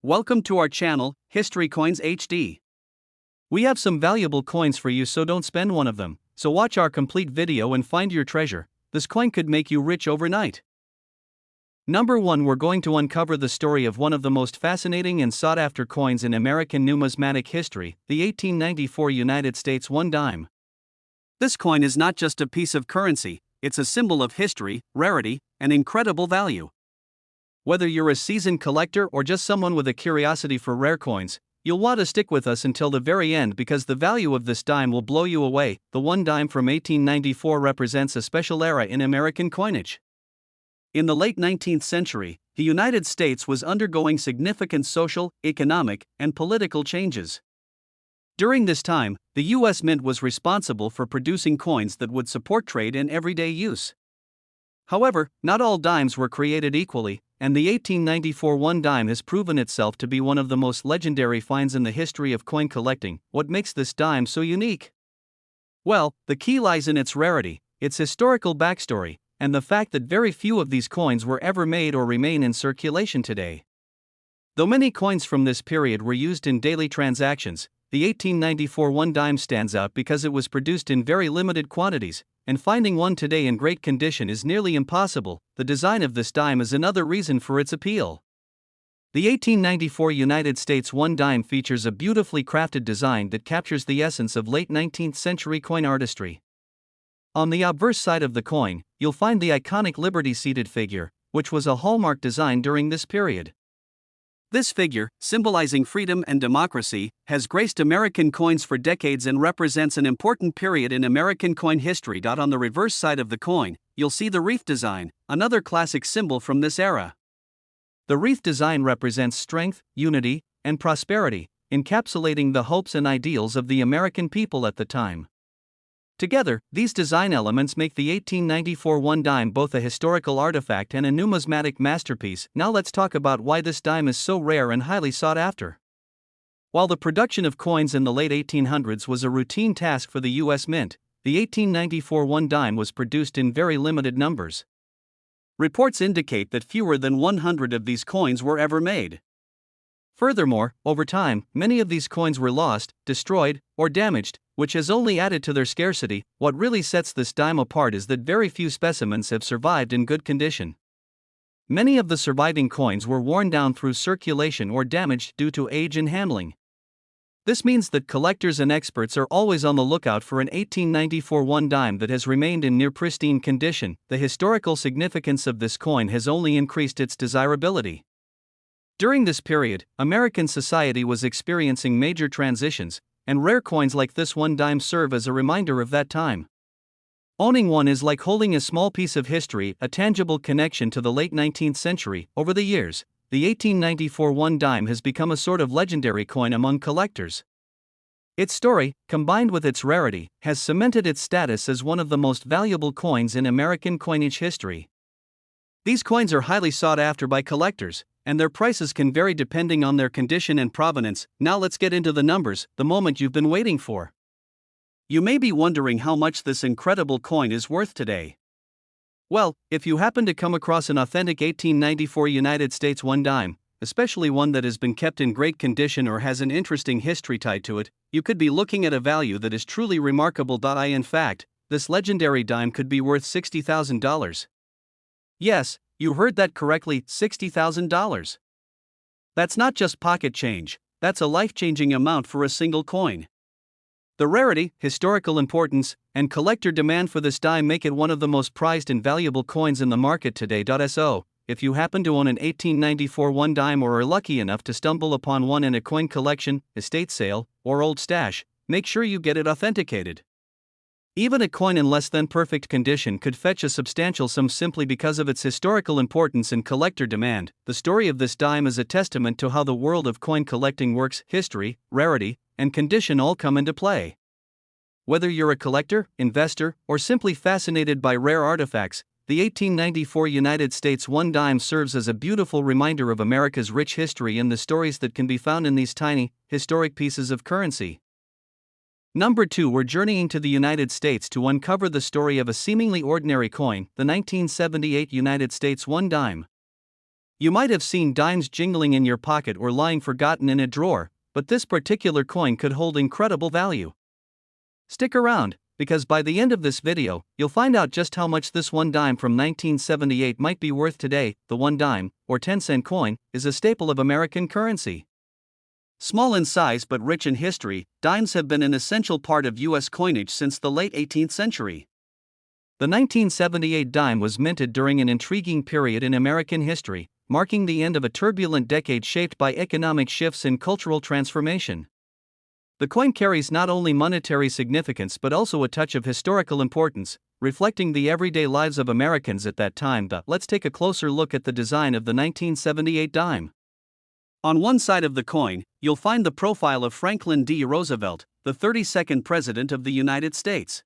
Welcome to our channel, History Coins HD. We have some valuable coins for you, so don't spend one of them. So watch our complete video and find your treasure. This coin could make you rich overnight. Number 1, we're going to uncover the story of one of the most fascinating and sought-after coins in American numismatic history, the 1894 United States 1 dime. This coin is not just a piece of currency, it's a symbol of history, rarity, and incredible value. Whether you're a seasoned collector or just someone with a curiosity for rare coins, you'll want to stick with us until the very end because the value of this dime will blow you away. The 1 dime from 1894 represents a special era in American coinage. In the late 19th century, the United States was undergoing significant social, economic, and political changes. During this time, the U.S. Mint was responsible for producing coins that would support trade and everyday use. However, not all dimes were created equally, and the 1894 1 dime has proven itself to be one of the most legendary finds in the history of coin collecting. What makes this dime so unique? Well, the key lies in its rarity, its historical backstory, and the fact that very few of these coins were ever made or remain in circulation today. Though many coins from this period were used in daily transactions, the 1894 1 dime stands out because it was produced in very limited quantities, and finding one today in great condition is nearly impossible. The design of this dime is another reason for its appeal. The 1894 United States 1 dime features a beautifully crafted design that captures the essence of late 19th century coin artistry. On the obverse side of the coin, you'll find the iconic Liberty-seated figure, which was a hallmark design during this period. This figure, symbolizing freedom and democracy, has graced American coins for decades and represents an important period in American coin history. On the reverse side of the coin, you'll see the wreath design, another classic symbol from this era. The wreath design represents strength, unity, and prosperity, encapsulating the hopes and ideals of the American people at the time. Together, these design elements make the 1894 1 dime both a historical artifact and a numismatic masterpiece. Now let's talk about why this dime is so rare and highly sought after. While the production of coins in the late 1800s was a routine task for the U.S. Mint, the 1894 1 dime was produced in very limited numbers. Reports indicate that fewer than 100 of these coins were ever made. Furthermore, over time, many of these coins were lost, destroyed, or damaged, which has only added to their scarcity. What really sets this dime apart is that very few specimens have survived in good condition. Many of the surviving coins were worn down through circulation or damaged due to age and handling. This means that collectors and experts are always on the lookout for an 1894 1 dime that has remained in near pristine condition. The historical significance of this coin has only increased its desirability. During this period, American society was experiencing major transitions, and rare coins like this 1 dime serve as a reminder of that time. Owning one is like holding a small piece of history, a tangible connection to the late 19th century. Over the years, the 1894 1 dime has become a sort of legendary coin among collectors. Its story, combined with its rarity, has cemented its status as one of the most valuable coins in American coinage history. These coins are highly sought after by collectors, and their prices can vary depending on their condition and provenance. Now let's get into the numbers, the moment you've been waiting for. You may be wondering how much this incredible coin is worth today. Well, if you happen to come across an authentic 1894 United States 1 dime, especially one that has been kept in great condition or has an interesting history tied to it, you could be looking at a value that is truly remarkable. In fact, this legendary dime could be worth $60,000. Yes, you heard that correctly, $60,000. That's not just pocket change, that's a life-changing amount for a single coin. The rarity, historical importance, and collector demand for this dime make it one of the most prized and valuable coins in the market today. So, if you happen to own an 1894 1 dime or are lucky enough to stumble upon one in a coin collection, estate sale, or old stash, make sure you get it authenticated. Even a coin in less than perfect condition could fetch a substantial sum simply because of its historical importance and collector demand. The story of this dime is a testament to how the world of coin collecting works. History, rarity, and condition all come into play. Whether you're a collector, investor, or simply fascinated by rare artifacts, the 1894 United States 1 dime serves as a beautiful reminder of America's rich history and the stories that can be found in these tiny, historic pieces of currency. Number 2, we're journeying to the United States to uncover the story of a seemingly ordinary coin, the 1978 United States 1 dime. You might have seen dimes jingling in your pocket or lying forgotten in a drawer, but this particular coin could hold incredible value. Stick around, because by the end of this video, you'll find out just how much this one dime from 1978 might be worth today. The 1 dime, or 10-cent coin, is a staple of American currency. Small in size but rich in history, dimes have been an essential part of U.S. coinage since the late 18th century. The 1978 dime was minted during an intriguing period in American history, marking the end of a turbulent decade shaped by economic shifts and cultural transformation. The coin carries not only monetary significance but also a touch of historical importance, reflecting the everyday lives of Americans at that time. Let's take a closer look at the design of the 1978 dime. On one side of the coin, you'll find the profile of Franklin D. Roosevelt, the 32nd President of the United States.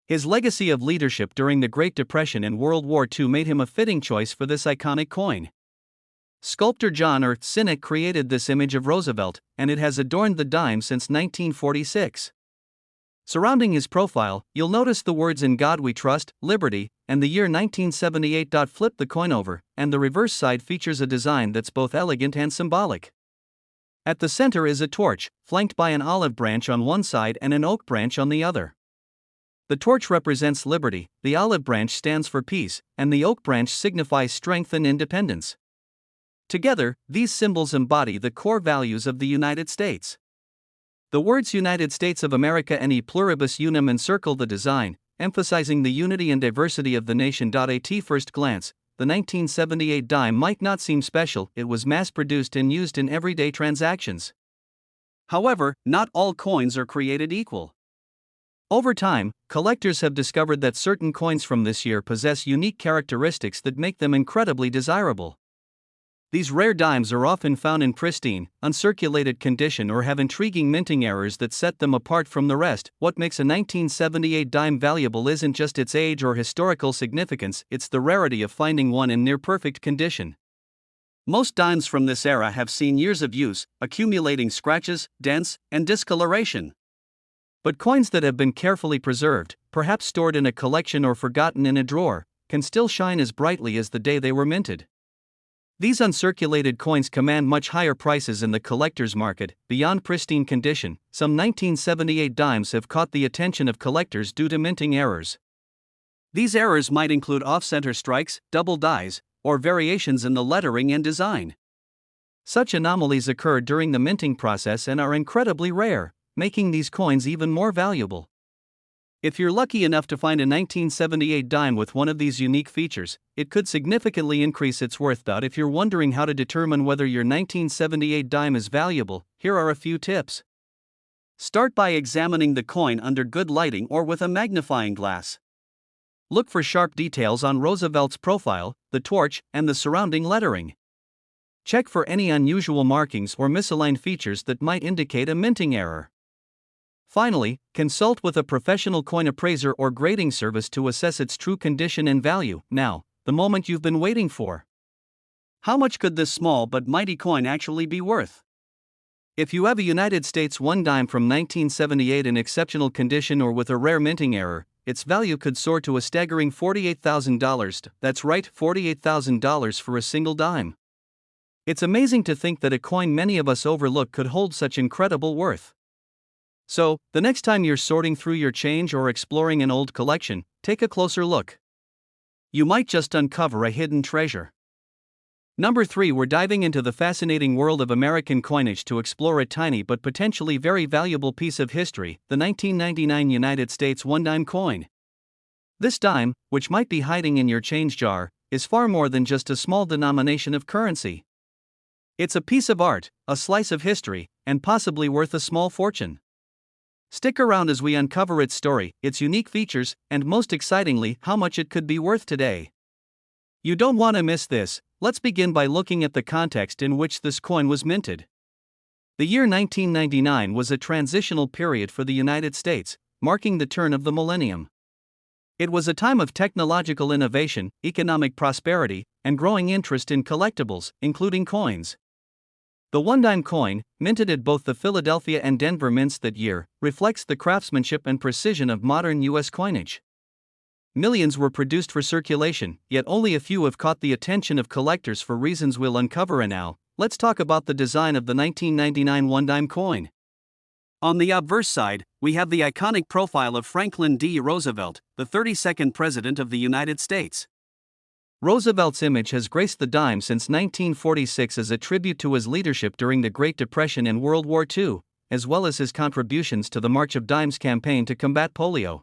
His legacy of leadership during the Great Depression and World War II made him a fitting choice for this iconic coin. Sculptor John Sinek created this image of Roosevelt, and it has adorned the dime since 1946. Surrounding his profile, you'll notice the words "In God We Trust," "Liberty," and the year 1978. Flip the coin over, and the reverse side features a design that's both elegant and symbolic. At the center is a torch, flanked by an olive branch on one side and an oak branch on the other. The torch represents liberty, the olive branch stands for peace, and the oak branch signifies strength and independence. Together, these symbols embody the core values of the United States. The words United States of America and E Pluribus Unum encircle the design, emphasizing the unity and diversity of the nation. At first glance, the 1978 dime might not seem special. It was mass-produced and used in everyday transactions. However, not all coins are created equal. Over time, collectors have discovered that certain coins from this year possess unique characteristics that make them incredibly desirable. These rare dimes are often found in pristine, uncirculated condition or have intriguing minting errors that set them apart from the rest. What makes a 1978 dime valuable isn't just its age or historical significance, it's the rarity of finding one in near-perfect condition. Most dimes from this era have seen years of use, accumulating scratches, dents, and discoloration. But coins that have been carefully preserved, perhaps stored in a collection or forgotten in a drawer, can still shine as brightly as the day they were minted. These uncirculated coins command much higher prices in the collector's market. Beyond pristine condition, some 1978 dimes have caught the attention of collectors due to minting errors. These errors might include off-center strikes, double dies, or variations in the lettering and design. Such anomalies occur during the minting process and are incredibly rare, making these coins even more valuable. If you're lucky enough to find a 1978 dime with one of these unique features, it could significantly increase its worth. If you're wondering how to determine whether your 1978 dime is valuable, here are a few tips. Start by examining the coin under good lighting or with a magnifying glass. Look for sharp details on Roosevelt's profile, the torch, and the surrounding lettering. Check for any unusual markings or misaligned features that might indicate a minting error. Finally, consult with a professional coin appraiser or grading service to assess its true condition and value. Now, the moment you've been waiting for. How much could this small but mighty coin actually be worth? If you have a United States 1 dime from 1978 in exceptional condition or with a rare minting error, its value could soar to a staggering $48,000. That's right, $48,000 for a single dime. It's amazing to think that a coin many of us overlook could hold such incredible worth. So, the next time you're sorting through your change or exploring an old collection, take a closer look. You might just uncover a hidden treasure. Number 3, we're diving into the fascinating world of American coinage to explore a tiny but potentially very valuable piece of history, the 1999 United States 1 dime coin. This dime, which might be hiding in your change jar, is far more than just a small denomination of currency. It's a piece of art, a slice of history, and possibly worth a small fortune. Stick around as we uncover its story, its unique features, and most excitingly, how much it could be worth today. You don't want to miss this. Let's begin by looking at the context in which this coin was minted. The year 1999 was a transitional period for the United States, marking the turn of the millennium. It was a time of technological innovation, economic prosperity, and growing interest in collectibles, including coins. The 1 dime coin, minted at both the Philadelphia and Denver mints that year, reflects the craftsmanship and precision of modern U.S. coinage. Millions were produced for circulation, yet only a few have caught the attention of collectors for reasons we'll uncover. And now, let's talk about the design of the 1999 one-dime coin. On the obverse side, we have the iconic profile of Franklin D. Roosevelt, the 32nd President of the United States. Roosevelt's image has graced the dime since 1946 as a tribute to his leadership during the Great Depression and World War II, as well as his contributions to the March of Dimes campaign to combat polio.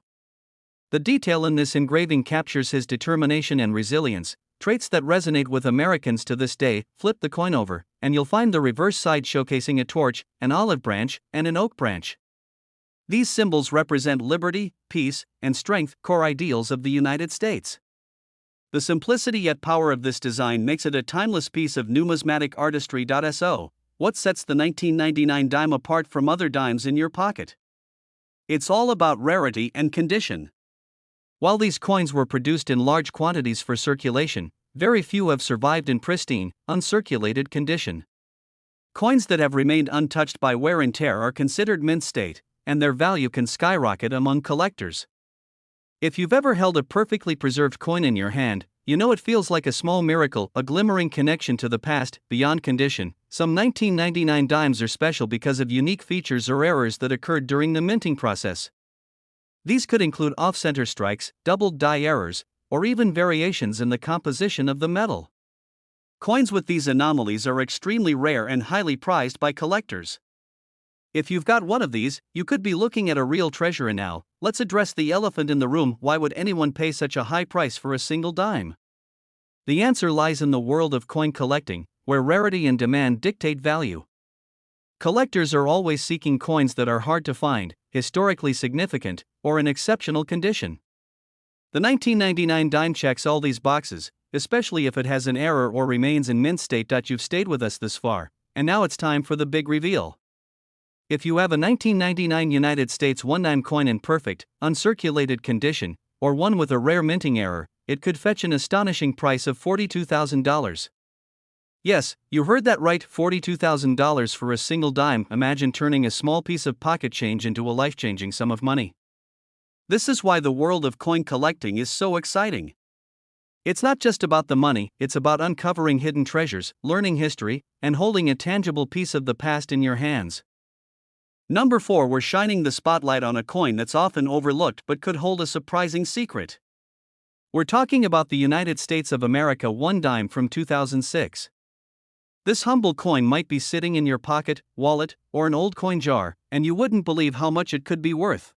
The detail in this engraving captures his determination and resilience, traits that resonate with Americans to this day. Flip the coin over, and you'll find the reverse side showcasing a torch, an olive branch, and an oak branch. These symbols represent liberty, peace, and strength, core ideals of the United States. The simplicity yet power of this design makes it a timeless piece of numismatic artistry. So, what sets the 1999 dime apart from other dimes in your pocket? It's all about rarity and condition. While these coins were produced in large quantities for circulation, very few have survived in pristine, uncirculated condition. Coins that have remained untouched by wear and tear are considered mint state, and their value can skyrocket among collectors. If you've ever held a perfectly preserved coin in your hand, you know it feels like a small miracle, a glimmering connection to the past, beyond condition. Some 1999 dimes are special because of unique features or errors that occurred during the minting process. These could include off-center strikes, doubled die errors, or even variations in the composition of the metal. Coins with these anomalies are extremely rare and highly prized by collectors. If you've got one of these, you could be looking at a real treasure. And now, let's address the elephant in the room: why would anyone pay such a high price for a single dime? The answer lies in the world of coin collecting, where rarity and demand dictate value. Collectors are always seeking coins that are hard to find, historically significant, or in exceptional condition. The 1999 dime checks all these boxes, especially if it has an error or remains in mint state. You've stayed with us this far, and now it's time for the big reveal. If you have a 1999 United States one-dime coin in perfect, uncirculated condition, or one with a rare minting error, it could fetch an astonishing price of $42,000. Yes, you heard that right, $42,000 for a single dime. Imagine turning a small piece of pocket change into a life-changing sum of money. This is why the world of coin collecting is so exciting. It's not just about the money, it's about uncovering hidden treasures, learning history, and holding a tangible piece of the past in your hands. Number 4, we're shining the spotlight on a coin that's often overlooked but could hold a surprising secret. We're talking about the United States of America one dime from 2006. This humble coin might be sitting in your pocket, wallet, or an old coin jar, and you wouldn't believe how much it could be worth.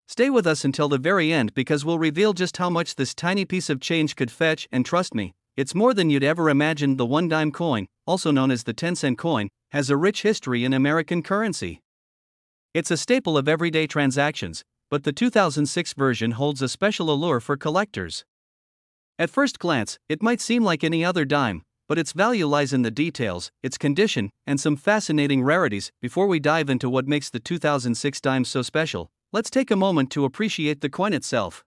Stay with us until the very end because we'll reveal just how much this tiny piece of change could fetch, and trust me, it's more than you'd ever imagined. The one-dime coin, also known as the 10-cent coin, has a rich history in American currency. It's a staple of everyday transactions, but the 2006 version holds a special allure for collectors. At first glance, it might seem like any other dime, but its value lies in the details, its condition, and some fascinating rarities. Before we dive into what makes the 2006 dime so special, let's take a moment to appreciate the coin itself.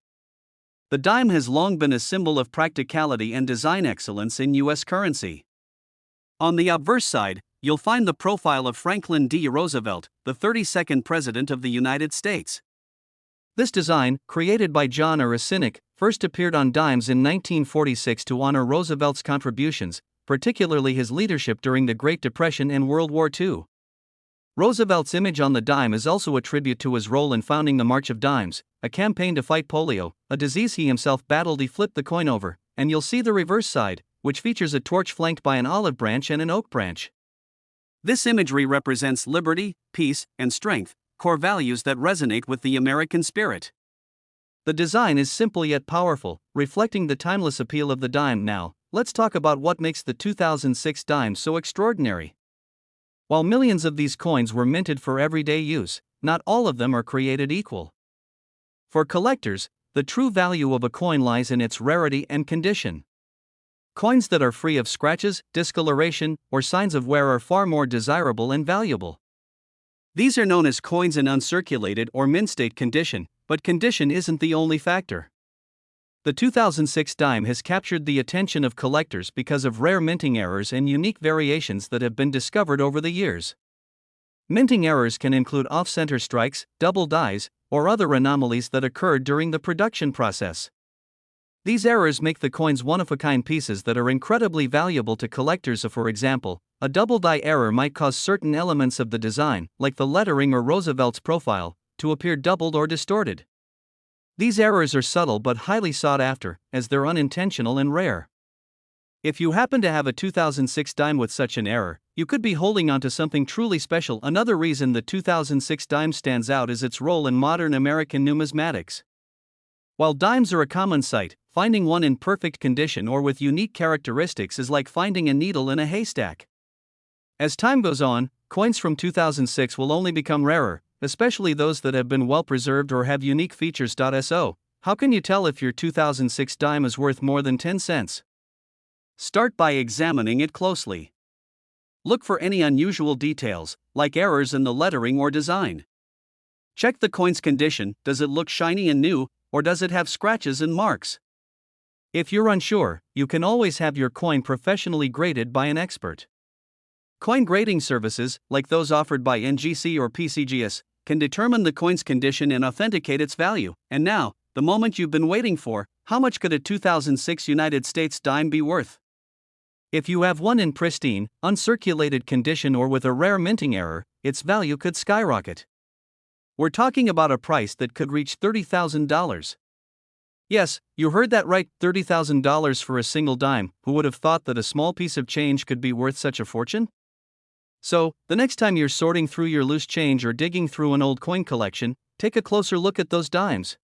The dime has long been a symbol of practicality and design excellence in U.S. currency. On the obverse side, you'll find the profile of Franklin D. Roosevelt, the 32nd President of the United States. This design, created by John Cynic, first appeared on dimes in 1946 to honor Roosevelt's contributions, particularly his leadership during the Great Depression and World War II. Roosevelt's image on the dime is also a tribute to his role in founding the March of Dimes, a campaign to fight polio, a disease he himself battled. He flipped the coin over, and you'll see the reverse side, which features a torch flanked by an olive branch and an oak branch. This imagery represents liberty, peace, and strength, core values that resonate with the American spirit. The design is simple yet powerful, reflecting the timeless appeal of the dime. Now, let's talk about what makes the 2006 dime so extraordinary. While millions of these coins were minted for everyday use, not all of them are created equal. For collectors, the true value of a coin lies in its rarity and condition. Coins that are free of scratches, discoloration, or signs of wear are far more desirable and valuable. These are known as coins in uncirculated or mint state condition, but condition isn't the only factor. The 2006 dime has captured the attention of collectors because of rare minting errors and unique variations that have been discovered over the years. Minting errors can include off-center strikes, double dies, or other anomalies that occurred during the production process. These errors make the coins one-of-a-kind pieces that are incredibly valuable to collectors. For example, a double die error might cause certain elements of the design, like the lettering or Roosevelt's profile, to appear doubled or distorted. These errors are subtle but highly sought after, as they're unintentional and rare. If you happen to have a 2006 dime with such an error, you could be holding onto something truly special. Another reason the 2006 dime stands out is its role in modern American numismatics. While dimes are a common sight, finding one in perfect condition or with unique characteristics is like finding a needle in a haystack. As time goes on, coins from 2006 will only become rarer, especially those that have been well preserved or have unique features. So, how can you tell if your 2006 dime is worth more than 10 cents? Start by examining it closely. Look for any unusual details, like errors in the lettering or design. Check the coin's condition. Does it look shiny and new, or does it have scratches and marks? If you're unsure, you can always have your coin professionally graded by an expert. Coin grading services, like those offered by NGC or PCGS, can determine the coin's condition and authenticate its value. And now, the moment you've been waiting for: how much could a 2006 United States dime be worth? If you have one in pristine, uncirculated condition or with a rare minting error, its value could skyrocket. We're talking about a price that could reach $30,000. Yes, you heard that right, $30,000 for a single dime. Who would have thought that a small piece of change could be worth such a fortune? So, the next time you're sorting through your loose change or digging through an old coin collection, take a closer look at those dimes.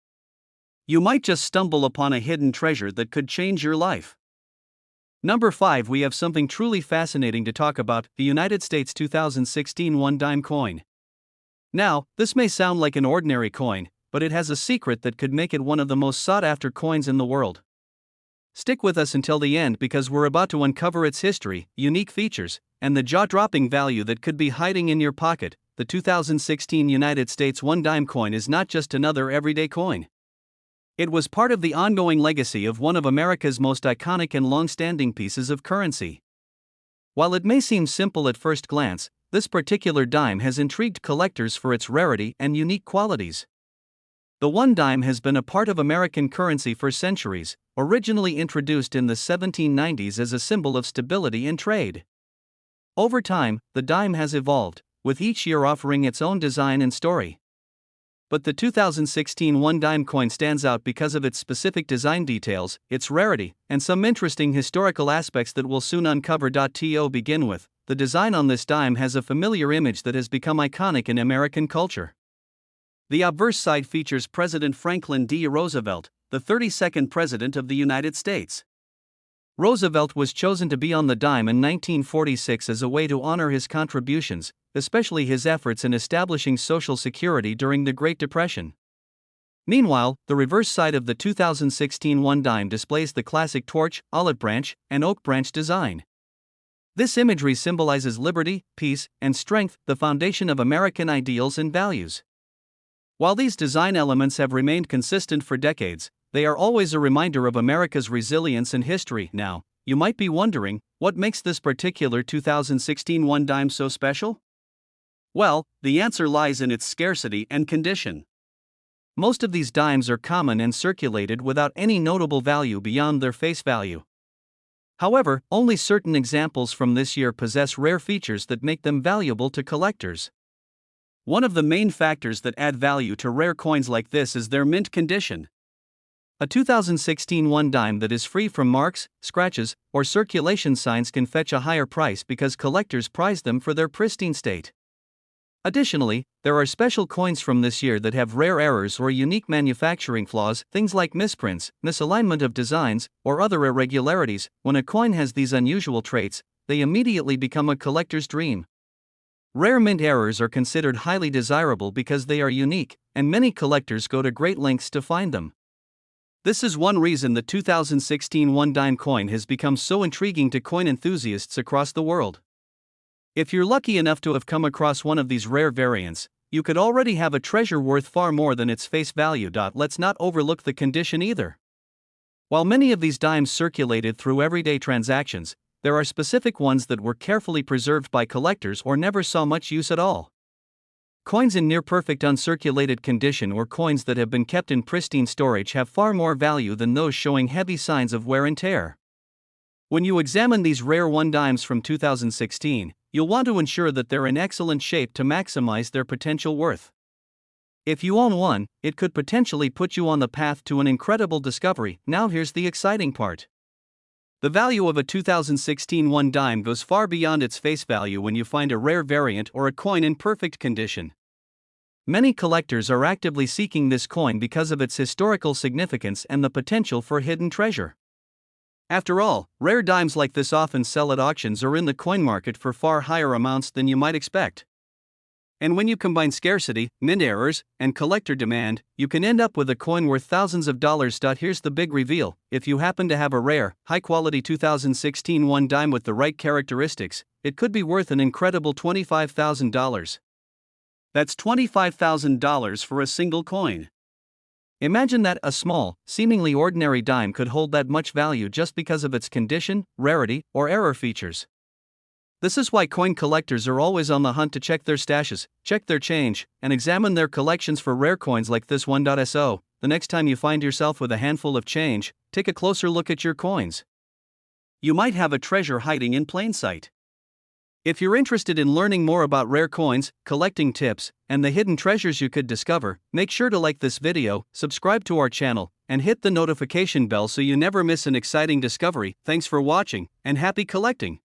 You might just stumble upon a hidden treasure that could change your life. Number 5, we have something truly fascinating to talk about: the United States 2016 one-dime coin. Now, this may sound like an ordinary coin, but it has a secret that could make it one of the most sought-after coins in the world. Stick with us until the end because we're about to uncover its history, unique features, and the jaw-dropping value that could be hiding in your pocket. The 2016 United States one-dime coin is not just another everyday coin. It was part of the ongoing legacy of one of America's most iconic and long-standing pieces of currency. While it may seem simple at first glance, this particular dime has intrigued collectors for its rarity and unique qualities. The one dime has been a part of American currency for centuries, originally introduced in the 1790s as a symbol of stability in trade. Over time, the dime has evolved, with each year offering its own design and story. But the 2016 one-dime coin stands out because of its specific design details, its rarity, and some interesting historical aspects that we'll soon uncover. To begin with, the design on this dime has a familiar image that has become iconic in American culture. The obverse side features President Franklin D. Roosevelt, the 32nd President of the United States. Roosevelt was chosen to be on the dime in 1946 as a way to honor his contributions, especially his efforts in establishing Social Security during the Great Depression. Meanwhile, the reverse side of the 2016 one dime displays the classic torch, olive branch, and oak branch design. This imagery symbolizes liberty, peace, and strength, the foundation of American ideals and values. While these design elements have remained consistent for decades, they are always a reminder of America's resilience and history. Now, you might be wondering, what makes this particular 2016 one dime so special? Well, the answer lies in its scarcity and condition. Most of these dimes are common and circulated without any notable value beyond their face value. However, only certain examples from this year possess rare features that make them valuable to collectors. One of the main factors that add value to rare coins like this is their mint condition. A 2016 one dime that is free from marks, scratches, or circulation signs can fetch a higher price because collectors prize them for their pristine state. Additionally, there are special coins from this year that have rare errors or unique manufacturing flaws, things like misprints, misalignment of designs, or other irregularities. When a coin has these unusual traits, they immediately become a collector's dream. Rare mint errors are considered highly desirable because they are unique, and many collectors go to great lengths to find them. This is one reason the 2016 one dime coin has become so intriguing to coin enthusiasts across the world. If you're lucky enough to have come across one of these rare variants, you could already have a treasure worth far more than its face value. Let's not overlook the condition either. While many of these dimes circulated through everyday transactions, there are specific ones that were carefully preserved by collectors or never saw much use at all. Coins in near-perfect uncirculated condition or coins that have been kept in pristine storage have far more value than those showing heavy signs of wear and tear. When you examine these rare 1 dimes from 2016, you'll want to ensure that they're in excellent shape to maximize their potential worth. If you own one, it could potentially put you on the path to an incredible discovery. Now here's the exciting part. The value of a 2016 1 dime goes far beyond its face value when you find a rare variant or a coin in perfect condition. Many collectors are actively seeking this coin because of its historical significance and the potential for hidden treasure. After all, rare dimes like this often sell at auctions or in the coin market for far higher amounts than you might expect. And when you combine scarcity, mint errors, and collector demand, you can end up with a coin worth thousands of dollars. Here's the big reveal: if you happen to have a rare, high-quality 2016 1 dime with the right characteristics, it could be worth an incredible $25,000. That's $25,000 for a single coin. Imagine that a small, seemingly ordinary dime could hold that much value just because of its condition, rarity, or error features. This is why coin collectors are always on the hunt to check their stashes, check their change, and examine their collections for rare coins like this one. So, the next time you find yourself with a handful of change, take a closer look at your coins. You might have a treasure hiding in plain sight. If you're interested in learning more about rare coins, collecting tips, and the hidden treasures you could discover, make sure to like this video, subscribe to our channel, and hit the notification bell so you never miss an exciting discovery. Thanks for watching, and happy collecting!